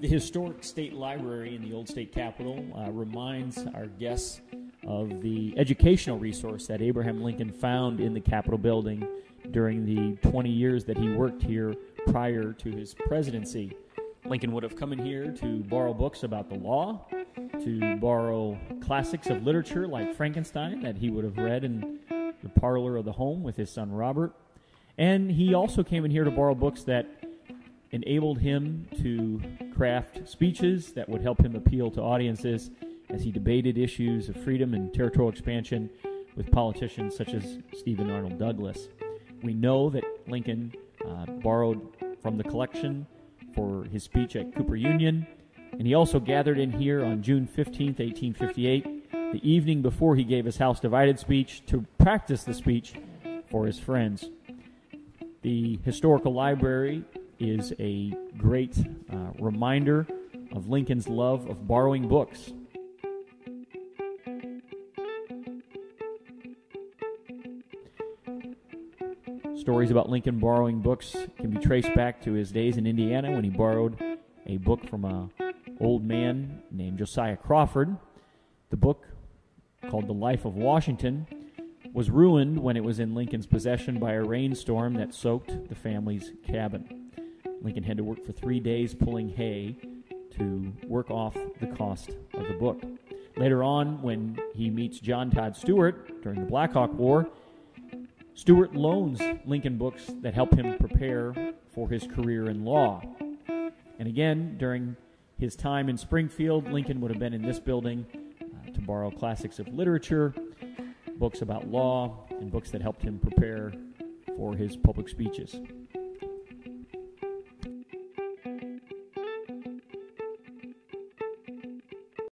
The historic state library in the old state capitol reminds our guests of the educational resource that Abraham Lincoln found in the Capitol building during the 20 years that he worked here prior to his presidency. Lincoln would have come in here to borrow books about the law, to borrow classics of literature like Frankenstein that he would have read in the parlor of the home with his son Robert. And he also came in here to borrow books that enabled him to craft speeches that would help him appeal to audiences as he debated issues of freedom and territorial expansion with politicians such as Stephen Arnold Douglas. We know that Lincoln borrowed from the collection for his speech at Cooper Union, and he also gathered in here on June 15th, 1858, the evening before he gave his House Divided speech, to practice the speech for his friends. The Historical Library is a great reminder of Lincoln's love of borrowing books. Stories about Lincoln borrowing books can be traced back to his days in Indiana when he borrowed a book from an old man named Josiah Crawford. The book, called The Life of Washington, was ruined when it was in Lincoln's possession by a rainstorm that soaked the family's cabin. Lincoln had to work for 3 days pulling hay to work off the cost of the book. Later on, when he meets John Todd Stewart during the Black Hawk War, Stewart loans Lincoln books that help him prepare for his career in law. And again, during his time in Springfield, Lincoln would have been in this building to borrow classics of literature, books about law, and books that helped him prepare for his public speeches.